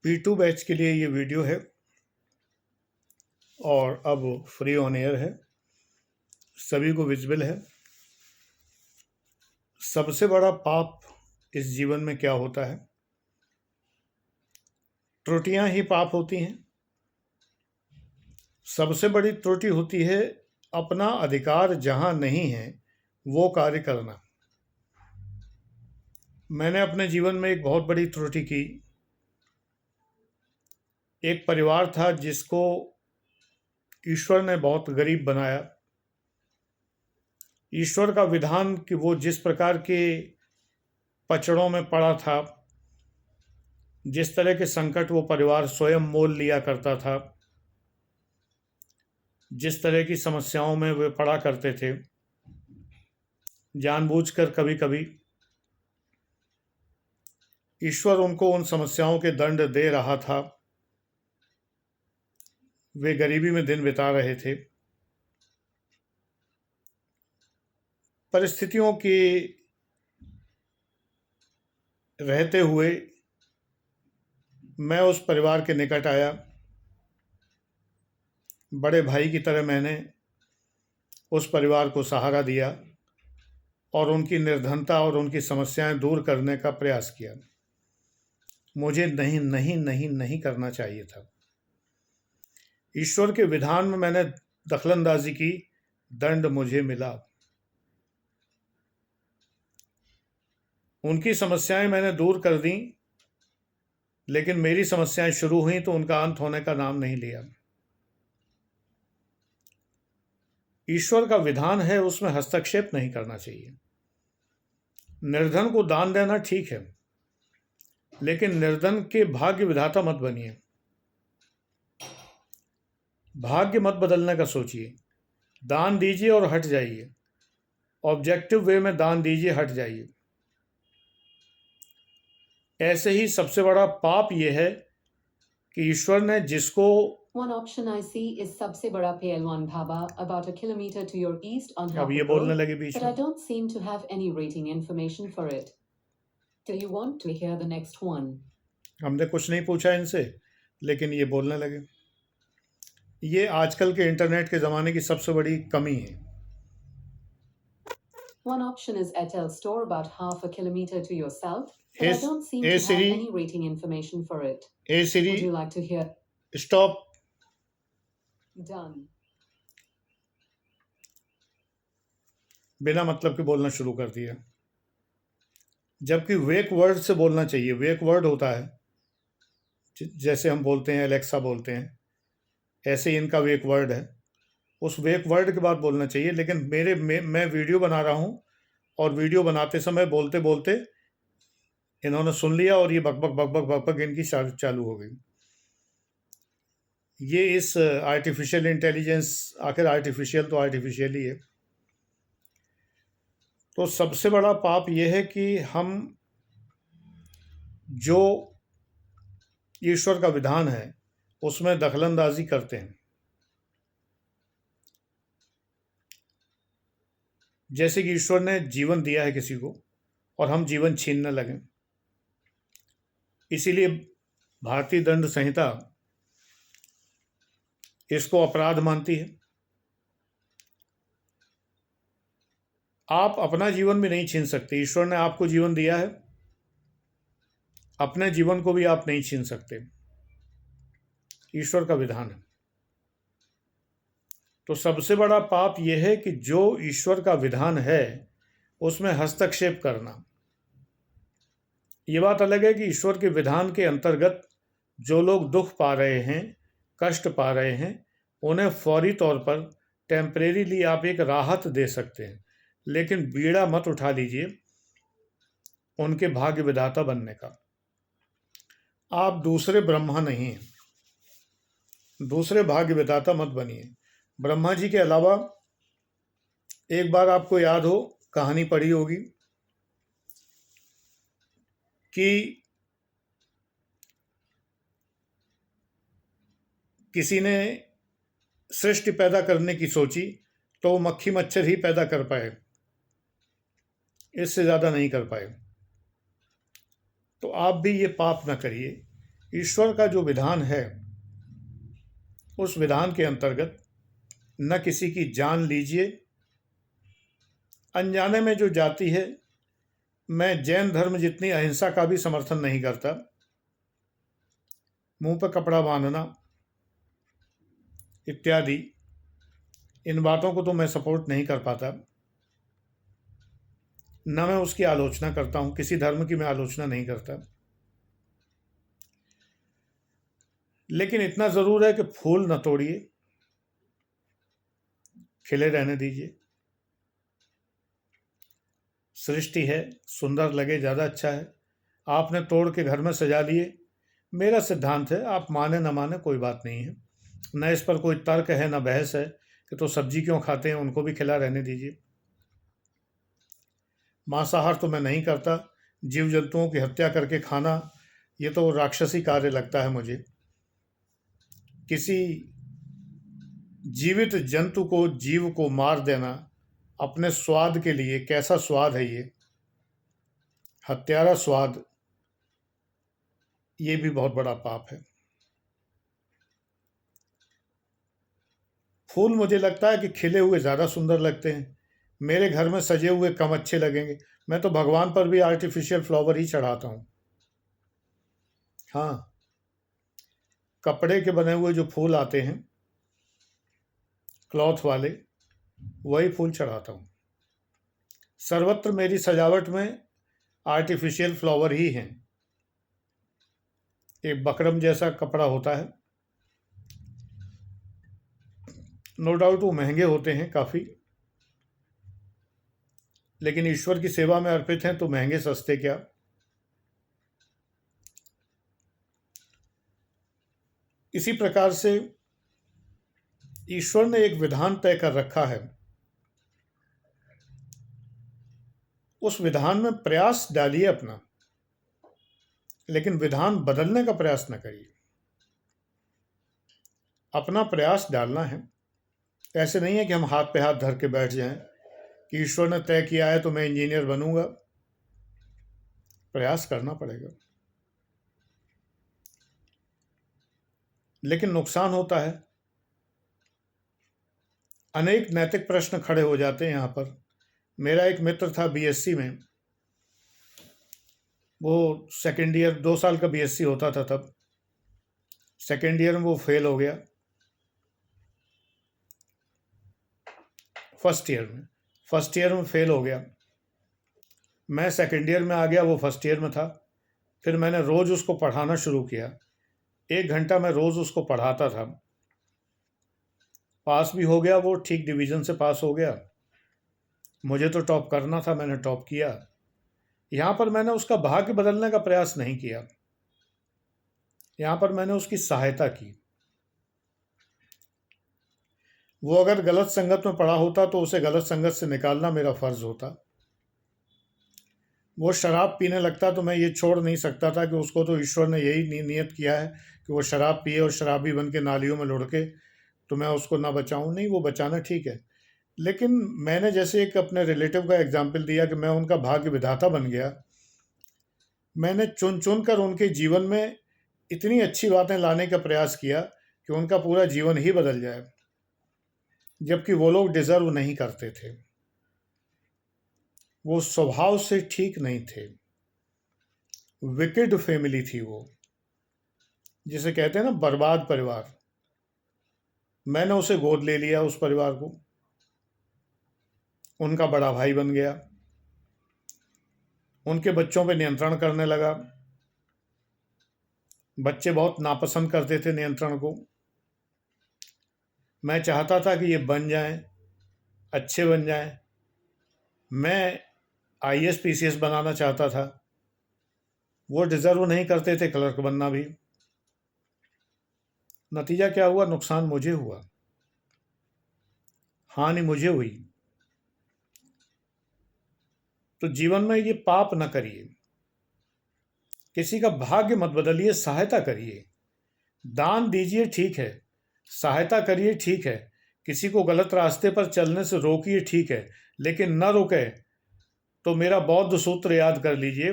P2 batch के लिए ये वीडियो है और अब फ्री ऑन एयर है, सभी को विजिबल है। सबसे बड़ा पाप इस जीवन में क्या होता है? त्रुटियां ही पाप होती हैं। सबसे बड़ी त्रुटि होती है अपना अधिकार जहां नहीं है वो कार्य करना। मैंने अपने जीवन में एक बहुत बड़ी त्रुटि की। एक परिवार था जिसको ईश्वर ने बहुत गरीब बनाया। ईश्वर का विधान कि वो जिस प्रकार के पचड़ों में पड़ा था, जिस तरह के संकट वो परिवार स्वयं मोल लिया करता था, जिस तरह की समस्याओं में वे पड़ा करते थे, जानबूझकर कभी कभी ईश्वर उनको उन समस्याओं के दंड दे रहा था। वे गरीबी में दिन बिता रहे थे। परिस्थितियों के रहते हुए मैं उस परिवार के निकट आया। बड़े भाई की तरह मैंने उस परिवार को सहारा दिया और उनकी निर्धनता और उनकी समस्याएं दूर करने का प्रयास किया। मुझे नहीं नहीं नहीं नहीं करना चाहिए था। ईश्वर के विधान में मैंने दखलंदाजी की, दंड मुझे मिला। उनकी समस्याएं मैंने दूर कर दी, लेकिन मेरी समस्याएं शुरू हुई तो उनका अंत होने का नाम नहीं लिया। ईश्वर का विधान है, उसमें हस्तक्षेप नहीं करना चाहिए। निर्धन को दान देना ठीक है, लेकिन निर्धन के भाग्य विधाता मत बनिए। भाग्य मत बदलने का सोचिए। दान दीजिए और हट जाइए। ऑब्जेक्टिव वे में दान दीजिए, हट जाइए। ऐसे ही सबसे बड़ा पाप यह है कि ईश्वर ने जिसको One option I see is सबसे बड़ा पहलवान dhaba about a kilometer to your east on अब ये Harper बोलने Road, लगे बीच but I में। don't seem to have any rating information for it. Do you want to hear the next one? हमने कुछ नहीं पूछा इनसे, लेकिन ये बोलने लगे। ये आजकल के इंटरनेट के ज़माने की सबसे बड़ी कमी है। One option is Airtel store about half a kilometer to your south, but I Hey, don't seem hey to have Siri, any rating information for it. hey Would Siri, you like to hear? stop. Done. बिना मतलब के बोलना शुरू कर दिया, जबकि वेक word से बोलना चाहिए। वेक वर्ड होता है जैसे हम बोलते हैं एलेक्सा बोलते हैं, ऐसे ही इनका वेक वर्ड है। उस वेक वर्ड के बाद बोलना चाहिए, लेकिन मैं वीडियो बना रहा हूँ और वीडियो बनाते समय बोलते बोलते इन्होंने सुन लिया और ये बकबक बकबक बकबक इनकी चालू हो गई। ये इस आर्टिफिशियल इंटेलिजेंस, आखिर आर्टिफिशियल तो आर्टिफिशियल ही है। तो सबसे बड़ा पाप यह है कि हम जो ईश्वर का विधान है उसमें दखलंदाजी करते हैं। जैसे कि ईश्वर ने जीवन दिया है किसी को और हम जीवन छीनने लगे। इसीलिए भारतीय दंड संहिता इसको अपराध मानती है। आप अपना जीवन भी नहीं छीन सकते। ईश्वर ने आपको जीवन दिया है, अपने जीवन को भी आप नहीं छीन सकते। ईश्वर का विधान है। तो सबसे बड़ा पाप यह है कि जो ईश्वर का विधान है उसमें हस्तक्षेप करना। ये बात अलग है कि ईश्वर के विधान के अंतर्गत जो लोग दुख पा रहे हैं, कष्ट पा रहे हैं, उन्हें फौरी तौर पर टेम्परेरीली आप एक राहत दे सकते हैं, लेकिन बीड़ा मत उठा लीजिए उनके भाग्य विधाता बनने का। आप दूसरे ब्रह्मा नहीं हैं, दूसरे भाग्य विधाता मत बनिए। ब्रह्मा जी के अलावा, एक बार आपको याद हो, कहानी पढ़ी होगी कि किसी ने सृष्टि पैदा करने की सोची तो वो मक्खी मच्छर ही पैदा कर पाए, इससे ज़्यादा नहीं कर पाए। तो आप भी ये पाप ना करिए ईश्वर का जो विधान है उस विधान के अंतर्गत न किसी की जान लीजिए। अनजाने में जो जाति है, मैं जैन धर्म जितनी अहिंसा का भी समर्थन नहीं करता। मुंह पर कपड़ा बांधना इत्यादि इन बातों को तो मैं सपोर्ट नहीं कर पाता, न मैं उसकी आलोचना करता हूं। किसी धर्म की मैं आलोचना नहीं करता, लेकिन इतना जरूर है कि फूल न तोड़िए, खिले रहने दीजिए। सृष्टि है, सुंदर लगे ज़्यादा अच्छा है। आपने तोड़ के घर में सजा लिए, मेरा सिद्धांत है, आप माने न माने कोई बात नहीं है, न इस पर कोई तर्क है न बहस है कि तो सब्जी क्यों खाते हैं, उनको भी खिला रहने दीजिए। मांसाहार तो मैं नहीं करता। जीव जंतुओं की हत्या करके खाना, ये तो राक्षसी कार्य लगता है मुझे। किसी जीवित जंतु को, जीव को मार देना अपने स्वाद के लिए, कैसा स्वाद है ये, हत्यारा स्वाद, ये भी बहुत बड़ा पाप है। फूल मुझे लगता है कि खिले हुए ज़्यादा सुंदर लगते हैं। मेरे घर में सजे हुए कम अच्छे लगेंगे। मैं तो भगवान पर भी आर्टिफिशियल फ्लावर ही चढ़ाता हूँ। हाँ, कपड़े के बने हुए जो फूल आते हैं, क्लॉथ वाले, वही फूल चढ़ाता हूँ। सर्वत्र मेरी सजावट में आर्टिफिशियल फ्लावर ही हैं। एक बकरम जैसा कपड़ा होता है, नो डाउट वो महंगे होते हैं काफ़ी, लेकिन ईश्वर की सेवा में अर्पित हैं तो महंगे सस्ते क्या। इसी प्रकार से ईश्वर ने एक विधान तय कर रखा है, उस विधान में प्रयास डालिए अपना, लेकिन विधान बदलने का प्रयास न करिए। अपना प्रयास डालना है। ऐसे नहीं है कि हम हाथ पे हाथ धर के बैठ जाएं कि ईश्वर ने तय किया है तो मैं इंजीनियर बनूंगा। प्रयास करना पड़ेगा, लेकिन नुकसान होता है। अनेक नैतिक प्रश्न खड़े हो जाते हैं यहाँ पर। मेरा एक मित्र था बीएससी में, वो सेकेंड ईयर, 2 साल का बीएससी होता था तब, सेकेंड ईयर में वो फेल हो गया। फर्स्ट ईयर में फेल हो गया। मैं सेकेंड ईयर में आ गया, वो फर्स्ट ईयर में था। फिर मैंने रोज़ उसको पढ़ाना शुरू किया। 1 घंटा मैं रोज़ उसको पढ़ाता था। पास भी हो गया वो, ठीक डिवीज़न से पास हो गया। मुझे तो टॉप करना था, मैंने टॉप किया। यहाँ पर मैंने उसका भाग्य बदलने का प्रयास नहीं किया, यहाँ पर मैंने उसकी सहायता की। वो अगर गलत संगत में पड़ा होता तो उसे गलत संगत से निकालना मेरा फर्ज होता। वो शराब पीने लगता तो मैं ये छोड़ नहीं सकता था कि उसको तो ईश्वर ने यही नियत किया है कि वो शराब पिए और शराबी बन के नालियों में लुढ़के, तो मैं उसको ना बचाऊं। नहीं, वो बचाना ठीक है, लेकिन मैंने जैसे एक अपने रिलेटिव का एग्जाम्पल दिया कि मैं उनका भाग्य विधाता बन गया। मैंने चुन चुन कर उनके जीवन में इतनी अच्छी बातें लाने का प्रयास किया कि उनका पूरा जीवन ही बदल जाए, जबकि वो लोग डिजर्व नहीं करते थे। वो स्वभाव से ठीक नहीं थे, विकेड फैमिली थी वो, जिसे कहते हैं ना बर्बाद परिवार। मैंने उसे गोद ले लिया, उस परिवार को, उनका बड़ा भाई बन गया, उनके बच्चों पे नियंत्रण करने लगा। बच्चे बहुत नापसंद करते थे नियंत्रण को। मैं चाहता था कि ये बन जाएं, अच्छे बन जाएं। मैं आईएएस पीसीएस बनाना चाहता था, वो डिजर्व नहीं करते थे क्लर्क बनना भी। नतीजा क्या हुआ? नुकसान मुझे हुआ, हानि मुझे हुई। तो जीवन में ये पाप न करिए, किसी का भाग्य मत बदलिए, सहायता करिए। दान दीजिए ठीक है, सहायता करिए ठीक है, किसी को गलत रास्ते पर चलने से रोकिए ठीक है, लेकिन न रोके तो मेरा बौद्ध सूत्र याद कर लीजिए,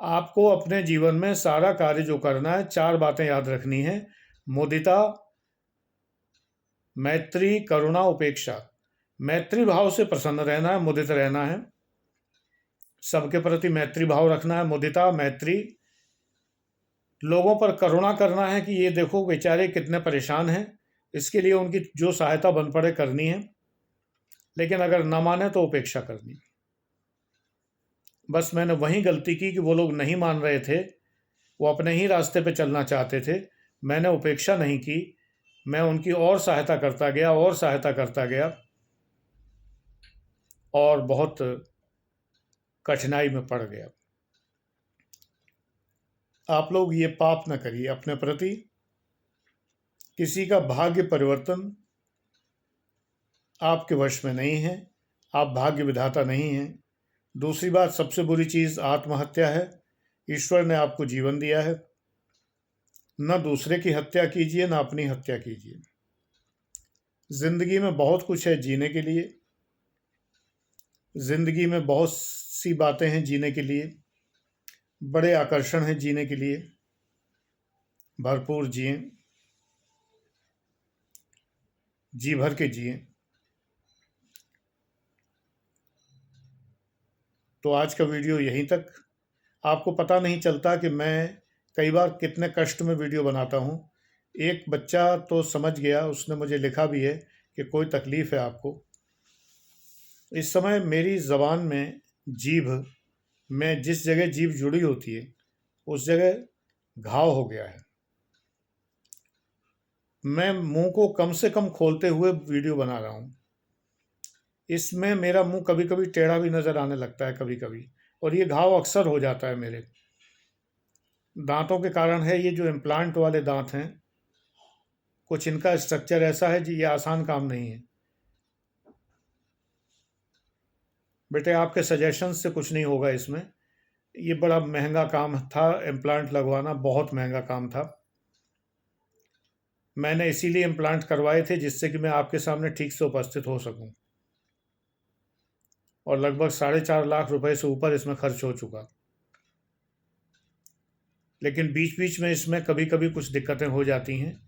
आपको अपने जीवन में सारा कार्य जो करना है, 4 बातें याद रखनी है। मुदिता, मैत्री, करुणा, उपेक्षा। मैत्री भाव से प्रसन्न रहना है, मुदित रहना है, सबके प्रति मैत्री भाव रखना है, मुदिता, मैत्री। लोगों पर करुणा करना है कि ये देखो बेचारे कितने परेशान हैं, इसके लिए उनकी जो सहायता बन पड़े करनी है, लेकिन अगर ना माने तो उपेक्षा करनी। बस मैंने वही गलती की कि वो लोग नहीं मान रहे थे, वो अपने ही रास्ते पे चलना चाहते थे, मैंने उपेक्षा नहीं की, मैं उनकी और सहायता करता गया और सहायता करता गया, और बहुत कठिनाई में पड़ गया। आप लोग ये पाप न करिए अपने प्रति। किसी का भाग्य परिवर्तन आपके वश में नहीं है, आप भाग्य विधाता नहीं हैं। दूसरी बात, सबसे बुरी चीज़ आत्महत्या है। ईश्वर ने आपको जीवन दिया है, न दूसरे की हत्या कीजिए, न अपनी हत्या कीजिए। जिंदगी में बहुत कुछ है जीने के लिए, जिंदगी में बहुत सी बातें हैं जीने के लिए, बड़े आकर्षण हैं जीने के लिए। भरपूर जिए, जी भर के जिए। तो आज का वीडियो यहीं तक। आपको पता नहीं चलता कि मैं कई बार कितने कष्ट में वीडियो बनाता हूँ। एक बच्चा तो समझ गया, उसने मुझे लिखा भी है कि कोई तकलीफ़ है आपको। इस समय मेरी ज़बान में, जीभ में जिस जगह जीभ जुड़ी होती है उस जगह घाव हो गया है। मैं मुंह को कम से कम खोलते हुए वीडियो बना रहा हूँ। इसमें मेरा मुंह कभी कभी टेढ़ा भी नज़र आने लगता है कभी कभी, और ये घाव अक्सर हो जाता है मेरे दांतों के कारण है। ये जो इम्प्लांट वाले दांत हैं, कुछ इनका स्ट्रक्चर ऐसा है जी, ये आसान काम नहीं है। बेटे आपके सजेशन से कुछ नहीं होगा इसमें। ये बड़ा महंगा काम था, इम्प्लांट लगवाना बहुत महंगा काम था। मैंने इसीलिए इम्प्लांट करवाए थे जिससे कि मैं आपके सामने ठीक से उपस्थित हो सकूं, और लगभग 4.5 लाख रुपए से ऊपर इसमें खर्च हो चुका। लेकिन बीच बीच में इसमें कभी कभी कुछ दिक्कतें हो जाती हैं,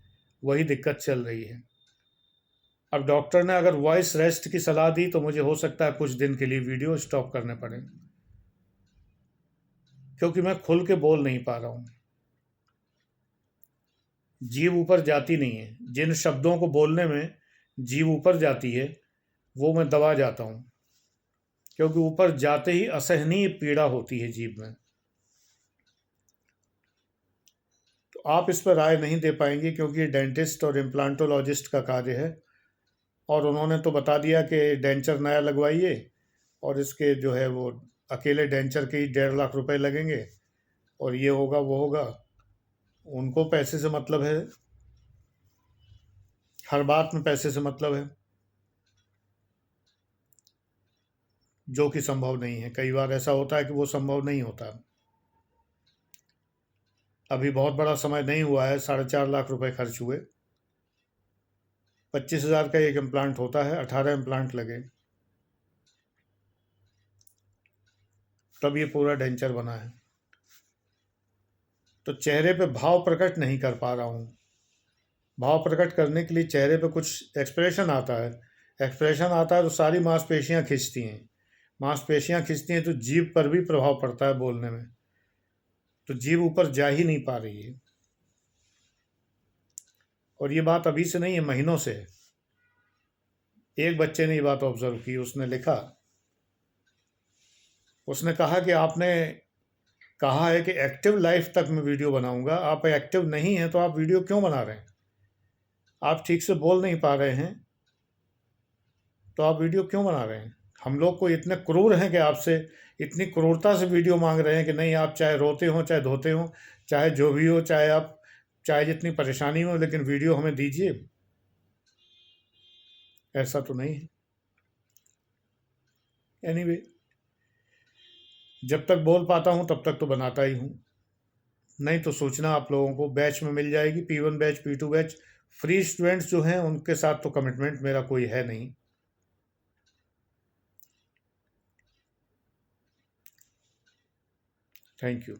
वही दिक्कत चल रही है। अब डॉक्टर ने अगर वॉइस रेस्ट की सलाह दी तो मुझे हो सकता है कुछ दिन के लिए वीडियो स्टॉप करने पड़े, क्योंकि मैं खुल के बोल नहीं पा रहा हूँ। जीभ ऊपर जाती नहीं है, जिन शब्दों को बोलने में जीभ ऊपर जाती है वो मैं दबा जाता हूँ, क्योंकि ऊपर जाते ही असहनीय पीड़ा होती है जीभ में। तो आप इस पर राय नहीं दे पाएंगे, क्योंकि ये डेंटिस्ट और इम्प्लांटोलॉजिस्ट का कार्य है, और उन्होंने तो बता दिया कि डेंचर नया लगवाइए, और इसके जो है वो अकेले डेंचर के ही 1.5 लाख रुपए लगेंगे, और ये होगा वो होगा। उनको पैसे से मतलब है, हर बात में पैसे से मतलब है, जो कि संभव नहीं है। कई बार ऐसा होता है कि वो संभव नहीं होता। अभी बहुत बड़ा समय नहीं हुआ है, 4.5 लाख रुपए खर्च हुए। 25,000 का एक इम्प्लांट होता है, 18 इम्प्लांट लगे, तब ये पूरा डेंचर बना है। तो चेहरे पे भाव प्रकट नहीं कर पा रहा हूँ। भाव प्रकट करने के लिए चेहरे पे कुछ एक्सप्रेशन आता है, एक्सप्रेशन आता है तो सारी मांसपेशियाँ खिंचती हैं, मांसपेशियाँ खिंचती हैं तो जीभ पर भी प्रभाव पड़ता है बोलने में, तो जीभ ऊपर जा ही नहीं पा रही है। और ये बात अभी से नहीं है, महीनों से है। एक बच्चे ने ये बात ऑब्जर्व की, उसने लिखा, उसने कहा कि आपने कहा है कि एक्टिव लाइफ तक मैं वीडियो बनाऊंगा, आप एक्टिव नहीं हैं तो आप वीडियो क्यों बना रहे हैं? आप ठीक से बोल नहीं पा रहे हैं तो आप वीडियो क्यों बना रहे हैं? हम लोग को इतने क्रूर हैं कि आपसे इतनी क्रूरता से वीडियो मांग रहे हैं कि नहीं, आप चाहे रोते हो, चाहे धोते हो, चाहे जो भी हो, चाहे जितनी परेशानी हो, लेकिन वीडियो हमें दीजिए। ऐसा तो नहीं है। एनीवे, जब तक बोल पाता हूँ तब तक तो बनाता ही हूँ, नहीं तो सूचना आप लोगों को बैच में मिल जाएगी। P1 batch, P2 batch, free students जो हैं उनके साथ तो कमिटमेंट मेरा कोई है नहीं। Thank you.